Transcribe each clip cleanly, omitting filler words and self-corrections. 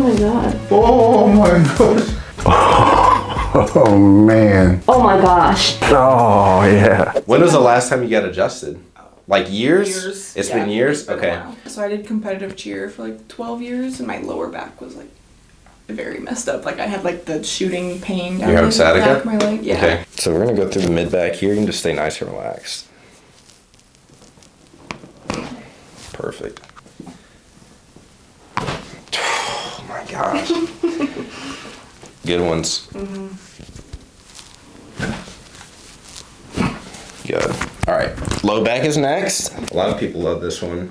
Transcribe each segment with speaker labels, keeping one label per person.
Speaker 1: my god.
Speaker 2: Oh my gosh. Oh man.
Speaker 1: Oh my gosh.
Speaker 2: Oh yeah.
Speaker 3: When was the last time you got adjusted? Like years?
Speaker 4: Years.
Speaker 3: It's been years?
Speaker 4: It's been a
Speaker 3: Okay.
Speaker 4: while. So I did competitive cheer for like 12 years and my lower back was like very messed up. Like I had like the shooting pain down
Speaker 3: You have
Speaker 4: the
Speaker 3: sciatica?
Speaker 4: back of my leg. Yeah.
Speaker 3: Okay. So we're gonna go through the mid back here. You can just stay nice and relaxed. Perfect. Oh my gosh. Good ones.
Speaker 4: Mm-hmm.
Speaker 3: Good. All right. Low back is next. A lot of people love this one.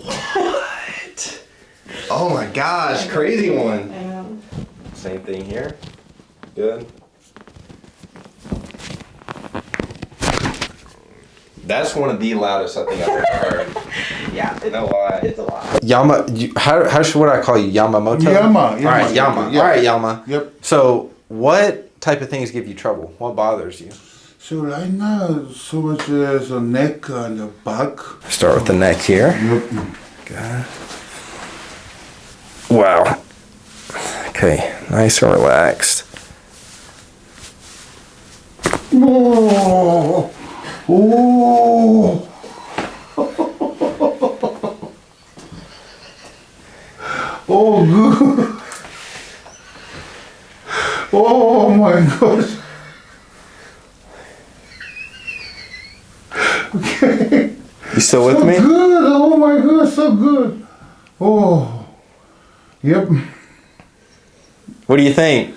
Speaker 3: What? Oh my gosh, crazy one.
Speaker 4: I know.
Speaker 3: Same thing here. Good. That's one of the loudest I think I've ever heard.
Speaker 4: Yeah.
Speaker 3: No lie.
Speaker 4: It's a lot.
Speaker 3: How should I call you? Yamamoto?
Speaker 2: Yama.
Speaker 3: All right, Yama.
Speaker 2: Yep.
Speaker 3: All right, Yama.
Speaker 2: Yep.
Speaker 3: So, what type of things give you trouble? What bothers you?
Speaker 2: So right now, so much as a neck and the back.
Speaker 3: Start with the neck here.
Speaker 2: Yep.
Speaker 3: Good. Wow. Okay, nice and relaxed.
Speaker 2: Oh. Oh. Oh, good. Oh my gosh. Okay.
Speaker 3: You still with
Speaker 2: So
Speaker 3: me?
Speaker 2: good. Oh my god, so good. Oh. Yep.
Speaker 3: What do you think?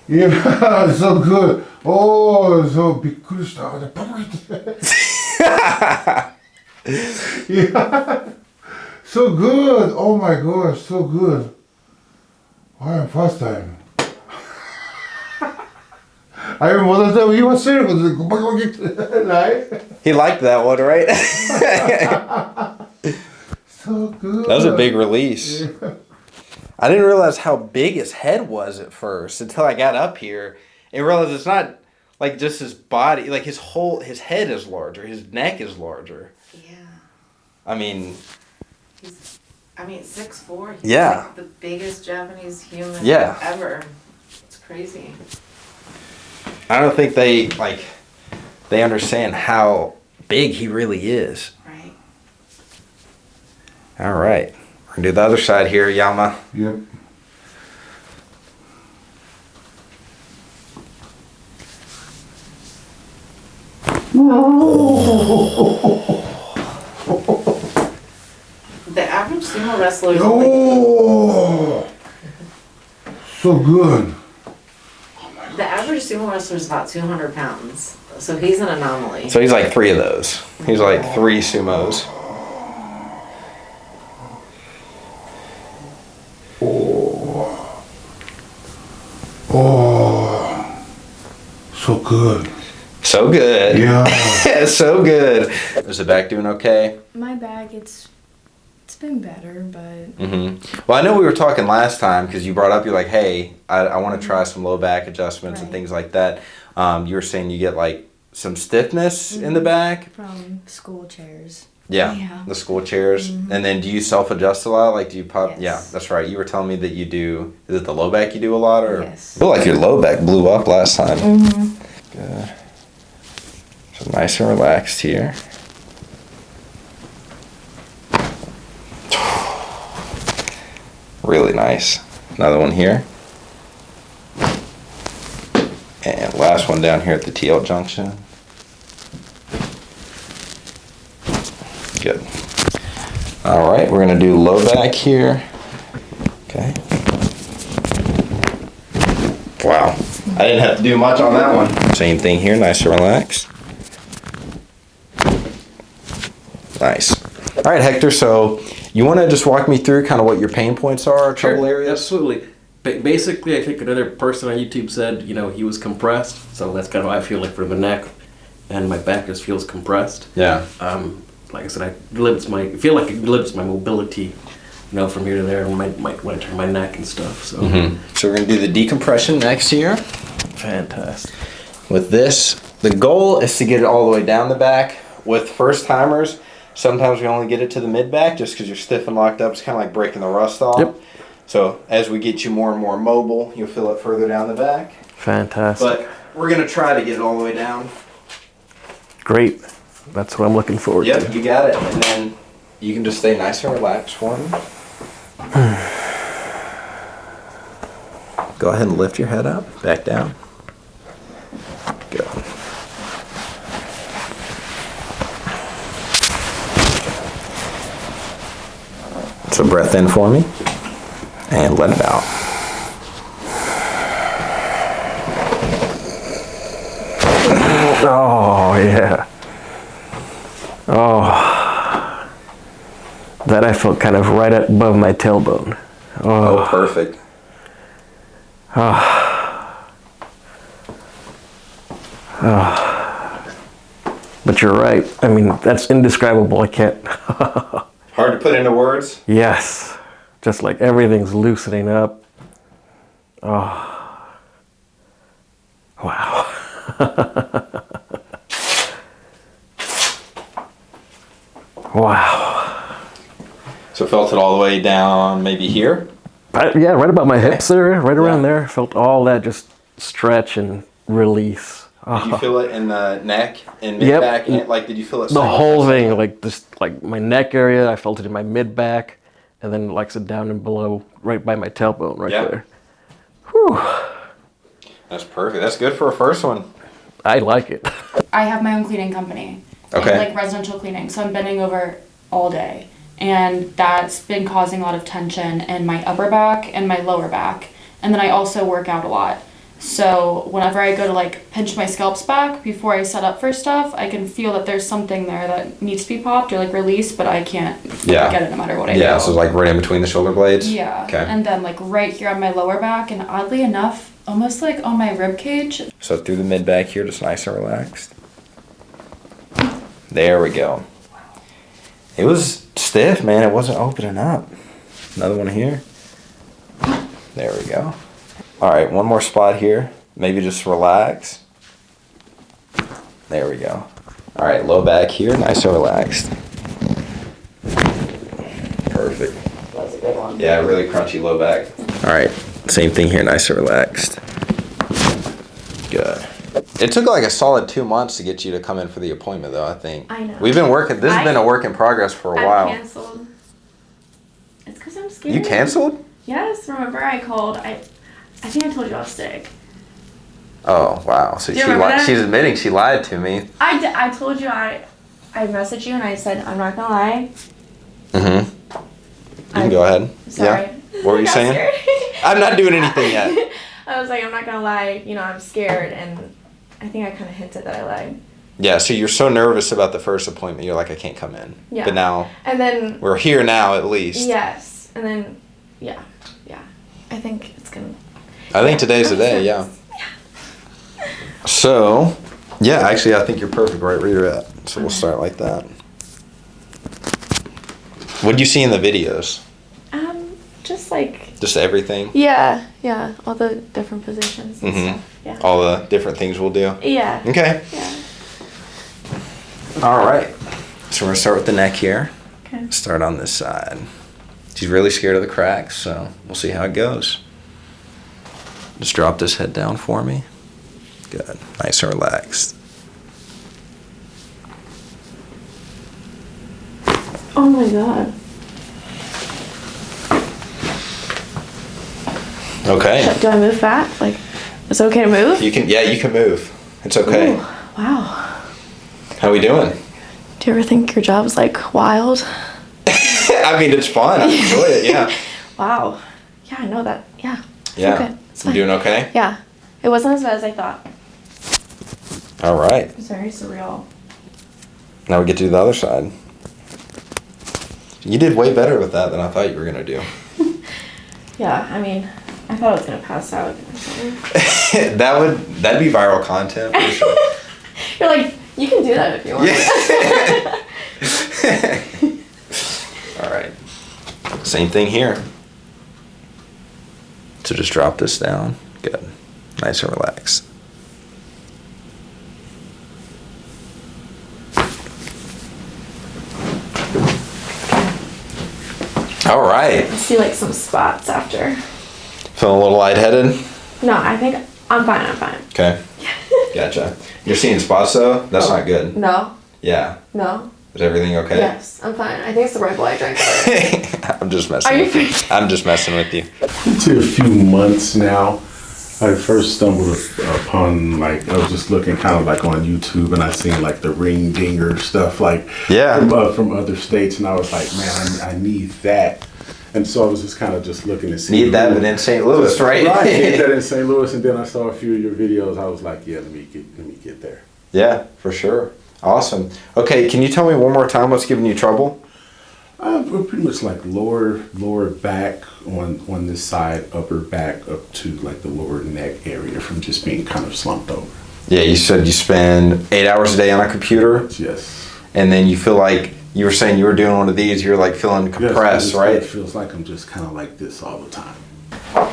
Speaker 2: Yeah, so good. Oh, so びっくりした。Yeah. So good. Oh my gosh, so good. I am first time. I am one of them. You were serious. Right?
Speaker 3: He liked that one, right?
Speaker 2: So good.
Speaker 3: That was a big release.
Speaker 2: Yeah.
Speaker 3: I didn't realize how big his head was at first until I got up here and realized it's not like just his body, like his head is larger, his neck is larger.
Speaker 5: Yeah.
Speaker 3: I mean,
Speaker 5: He's 6'4". He's
Speaker 3: Yeah.
Speaker 5: like the biggest Japanese human
Speaker 3: Yeah.
Speaker 5: ever. It's crazy.
Speaker 3: I don't think they understand how big he really is.
Speaker 5: Right.
Speaker 3: All right. We're going to do the other side here, Yama.
Speaker 2: Yep.
Speaker 5: The average sumo wrestler is only
Speaker 2: Oh, so good.
Speaker 5: the average sumo wrestler is about 200 pounds. So he's an anomaly.
Speaker 3: So he's like 3 of those. He's like 3 sumos.
Speaker 2: Oh, so good.
Speaker 3: So good.
Speaker 2: Yeah.
Speaker 3: So good. Is the back doing okay?
Speaker 6: My back, it's been better, but
Speaker 3: Well, I know we were talking last time because you brought up, you're like, hey, I want to try some low back adjustments and
Speaker 6: Right.
Speaker 3: things like that. You were saying you get like some stiffness in the back.
Speaker 6: from school chairs.
Speaker 3: Yeah,
Speaker 6: Yeah.
Speaker 3: the school chairs. And then do you self-adjust a lot? Like, do you pop?
Speaker 6: Yes.
Speaker 3: Yeah, that's right. You were telling me that you do, is it the low back you do a lot? Or
Speaker 6: Yes.
Speaker 3: I feel like your low back blew up last time. Good. So nice and relaxed here. Really nice. Another one here. And last one down here at the TL junction. Good. All right, we're gonna do low back here. Okay. Wow, I didn't have to do much on that one. Same thing here, nice and relaxed. Nice. All right, Hector, so you wanna just walk me through kind of what your pain points are, trouble areas?
Speaker 7: Absolutely. Basically, I think another person on YouTube said, he was compressed. So that's kind of how I feel like for the neck, and my back just feels compressed.
Speaker 3: Yeah.
Speaker 7: Like I said, I feel like it limits my mobility, from here to there, and might want to turn my neck and stuff. So.
Speaker 3: So we're gonna do the decompression next here.
Speaker 7: Fantastic.
Speaker 3: With this, the goal is to get it all the way down the back. With first timers, Sometimes we only get it to the mid-back just because you're stiff and locked up. It's kind of like breaking the rust off.
Speaker 7: Yep.
Speaker 3: So as we get you more and more mobile, you'll feel it further down the back.
Speaker 7: Fantastic.
Speaker 3: But we're going to try to get it all the way down.
Speaker 7: Great. That's what I'm looking forward to.
Speaker 3: Yep, you got it. And then you can just stay nice and relaxed for me. Go ahead and lift your head up, back down. Good. So breath in for me, and let it out.
Speaker 7: Oh, yeah. Oh. That I felt kind of right above my tailbone.
Speaker 3: Oh, perfect.
Speaker 7: But you're right. I mean, that's indescribable. I can't.
Speaker 3: Hard to put into words?
Speaker 7: Yes. Just like everything's loosening up. Oh. Wow. Wow.
Speaker 3: So felt it all the way down, maybe here?
Speaker 7: Yeah, right about my hips there, right around
Speaker 3: Yeah.
Speaker 7: there. Felt all that just stretch and release.
Speaker 3: Did you feel it in the neck and
Speaker 7: Yep.
Speaker 3: mid-back? And, like, did you feel it?
Speaker 7: The whole thing, like just like my neck area, I felt it in my mid back, and then like sit down and below, right by my tailbone, right
Speaker 3: Yeah.
Speaker 7: there. Whew.
Speaker 3: That's perfect. That's good for a first one.
Speaker 7: I like it.
Speaker 1: I have my own cleaning company.
Speaker 3: Okay.
Speaker 1: Like residential cleaning. So I'm bending over all day. And that's been causing a lot of tension in my upper back and my lower back. And then I also work out a lot. So whenever I go to like pinch my scalps back before I set up for stuff, I can feel that there's something there that needs to be popped or like released, but I can't
Speaker 3: Yeah.
Speaker 1: get it no matter what I do.
Speaker 3: Yeah, so like right in between the shoulder blades?
Speaker 1: Yeah.
Speaker 3: Okay.
Speaker 1: And then like right here on my lower back, and oddly enough, almost like on my rib cage.
Speaker 3: So through the mid-back here, just nice and relaxed. There we go. It was stiff, man. It wasn't opening up. Another one here. There we go. All right, one more spot here. Maybe just relax. There we go. All right, low back here, nice and relaxed. Perfect.
Speaker 1: That's a good one.
Speaker 3: Yeah, really crunchy low back. All right, same thing here, nice and relaxed. Good. It took like a solid 2 months to get you to come in for the appointment, though, I think.
Speaker 5: I know.
Speaker 3: We've been working, this has been a work in progress for a while.
Speaker 5: I canceled. It's because I'm scared.
Speaker 3: You canceled?
Speaker 5: Yes, remember I called. I think I told you I was sick.
Speaker 3: Oh, wow. So
Speaker 5: Do you remember that?
Speaker 3: she's admitting she lied to me.
Speaker 5: I told you I messaged you and I said, I'm not gonna lie.
Speaker 3: Mm-hmm. You can go ahead.
Speaker 5: Sorry.
Speaker 3: Yeah. What were you
Speaker 5: I got
Speaker 3: saying?
Speaker 5: scared.
Speaker 3: I'm not doing anything yet.
Speaker 5: I was like, I'm not gonna lie, I'm scared, and I think I kind of hinted that I lied.
Speaker 3: Yeah, so you're so nervous about the first appointment, you're like, I can't come in.
Speaker 5: Yeah.
Speaker 3: But now,
Speaker 5: And then,
Speaker 3: we're here now at least.
Speaker 5: yes, and then, yeah, I think it's gonna.
Speaker 3: I think today's the day, yeah. So, yeah, actually, I think you're perfect right where you're at. So we'll start like that. What do you see in the videos?
Speaker 5: Just like.
Speaker 3: Just everything?
Speaker 5: Yeah, all the different positions and
Speaker 3: Mm-hmm.
Speaker 5: stuff. Yeah.
Speaker 3: All the different things we'll do?
Speaker 5: Yeah.
Speaker 3: Okay.
Speaker 5: Yeah.
Speaker 3: All right. So we're going to start with the neck here.
Speaker 5: Okay.
Speaker 3: Start on this side. She's really scared of the cracks, so we'll see how it goes. Just drop this head down for me. Good. Nice and relaxed.
Speaker 5: Oh my god.
Speaker 3: Okay.
Speaker 5: Do I move back? Like, it's okay to move?
Speaker 3: You can move. It's okay.
Speaker 5: Ooh, wow.
Speaker 3: How we doing?
Speaker 5: Do you ever think your job's like wild?
Speaker 3: I mean, it's fun. I enjoy it, yeah.
Speaker 5: Wow. Yeah, I know that. Yeah. It's
Speaker 3: Yeah.
Speaker 5: okay. It's
Speaker 3: You
Speaker 5: fine.
Speaker 3: doing okay?
Speaker 5: Yeah. It wasn't as bad as I thought.
Speaker 3: All right.
Speaker 5: It was very surreal.
Speaker 3: Now we get to do the other side. You did way better with that than I thought you were going to do.
Speaker 5: Yeah, I mean, I thought I was gonna pass out.
Speaker 3: That'd be viral content for sure.
Speaker 5: You're like, you can do that if you want.
Speaker 3: Yeah. All right. Same thing here. So just drop this down. Good. Nice and relaxed. All right.
Speaker 6: I see like some spots after.
Speaker 3: Feeling a little lightheaded?
Speaker 6: No, I think I'm fine. I'm fine.
Speaker 3: Okay. Gotcha. You're seeing spots though? That's not good.
Speaker 6: No.
Speaker 3: Yeah.
Speaker 6: No.
Speaker 3: Is everything okay?
Speaker 6: Yes, I'm fine. I think it's the Red Bull I drank.
Speaker 3: I'm just messing
Speaker 6: Are you
Speaker 3: with you. I'm just messing with you.
Speaker 8: Into a few months now, I first stumbled upon, like, I was just looking kind of like on YouTube, and I seen like the ring dinger stuff, like
Speaker 3: Yeah.
Speaker 8: from other states, and I was like, man, I need that. And so I was just kind of just looking to see.
Speaker 3: Need that, but in St. Louis, right?
Speaker 8: Right, need that in St. Louis, and then I saw a few of your videos. I was like, yeah, let me get there.
Speaker 3: Yeah, for sure. Awesome. Okay, can you tell me one more time what's giving you trouble?
Speaker 8: Pretty much like lower back on this side, upper back up to like the lower neck area from just being kind of slumped over.
Speaker 3: Yeah, you said you spend 8 hours a day on a computer,
Speaker 8: Yes.
Speaker 3: and then you feel like you were saying you were doing one of these, you're like feeling compressed, right?
Speaker 8: It feels like I'm just kind of like this all the time.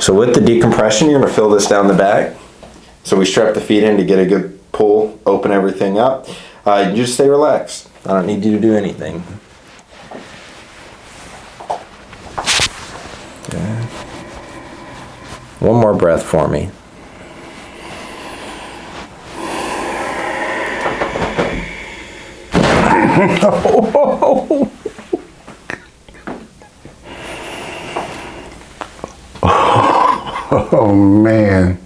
Speaker 3: So with the decompression, you're gonna fill this down the back. So we strap the feet in to get a good pull, open everything up. You just stay relaxed. I don't need you to do anything. Okay. One more breath for me.
Speaker 8: Oh man,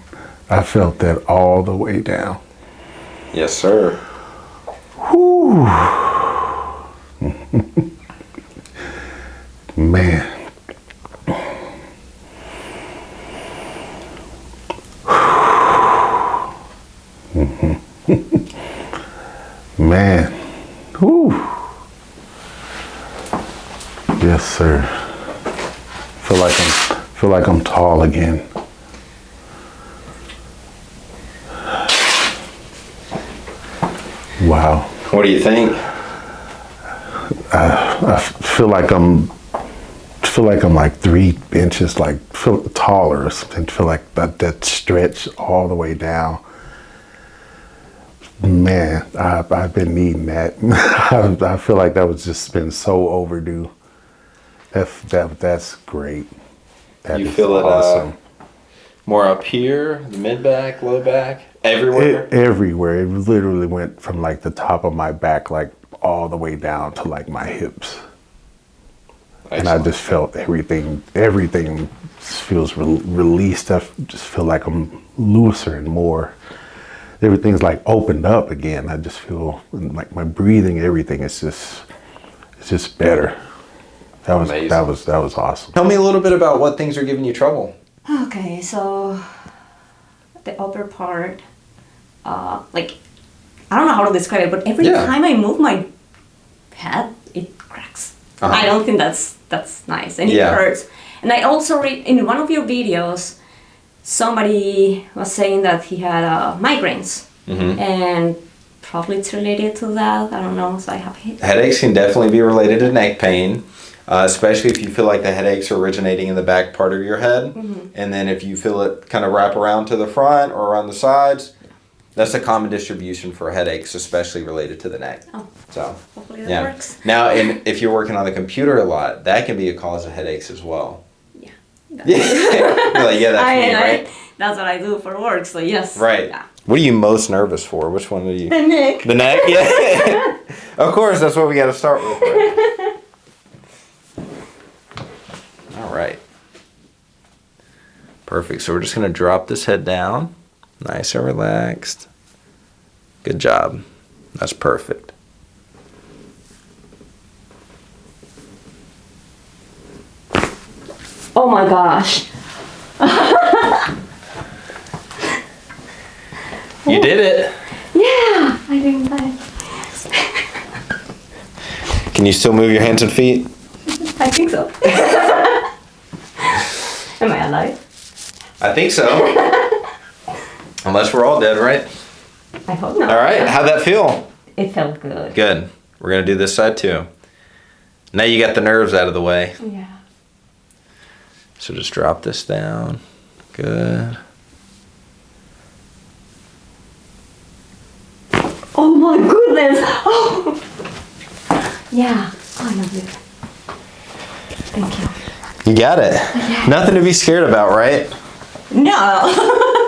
Speaker 8: I felt that all the way down.
Speaker 3: Yes, sir.
Speaker 8: Whew. Man. Man. Whew. Yes, sir. Feel like I'm tall again. Wow.
Speaker 3: What do you think?
Speaker 8: I feel like I'm like 3 inches like taller or something. Feel like that stretch all the way down. Man, I've been needing that. I feel like that was just been so overdue. That's great. That
Speaker 3: You
Speaker 8: is
Speaker 3: feel it
Speaker 8: awesome.
Speaker 3: more up here, the mid back, low back, everywhere?
Speaker 8: Everywhere. It literally went from like the top of my back, like all the way down to like my hips. And I just felt everything feels released. I just feel like I'm looser and more. Everything's like opened up again. I just feel like my breathing, everything is just better. That was awesome.
Speaker 3: Tell me a little bit about what things are giving you trouble.
Speaker 9: Okay, so the upper part, like, I don't know how to describe it, but every time I move my head, it cracks. I don't think that's nice, and it hurts. And I also read in one of your videos, somebody was saying that he had migraines, and probably it's related to that. I don't know. So I have
Speaker 3: Headaches can definitely be related to neck pain. Especially if you feel like the headaches are originating in the back part of your head. And then if you feel it kind of wrap around to the front or around the sides, that's a common distribution for headaches, especially related to the neck. So,
Speaker 9: hopefully that works.
Speaker 3: Now, and if you're working on the computer a lot, that can be a cause of headaches as well.
Speaker 9: Yeah.
Speaker 3: You're like, yeah, that's me, right?
Speaker 9: That's what I do for work, so yes.
Speaker 3: Right.
Speaker 9: Yeah.
Speaker 3: What are you most nervous for? Which one are you?
Speaker 9: The neck.
Speaker 3: The neck? Yeah. Of course, that's what we got to start with. Right? All right. Perfect. So we're just going to drop this head down. Nice and relaxed. Good job. That's perfect.
Speaker 9: Oh my gosh.
Speaker 3: You did it.
Speaker 9: Yeah, I think that.
Speaker 3: Can you still move your hands and feet?
Speaker 9: I think so. Am I alive?
Speaker 3: I think so. Unless we're all dead, right?
Speaker 9: I hope not.
Speaker 3: All right. How'd that feel?
Speaker 9: It felt good.
Speaker 3: Good. We're going to do this side too. Now you got the nerves out of the way.
Speaker 9: Yeah.
Speaker 3: So just drop this down. Good.
Speaker 9: Oh my goodness. Oh. Yeah. I love it. Thank you.
Speaker 3: You got it. Nothing to be scared about, right?
Speaker 9: No.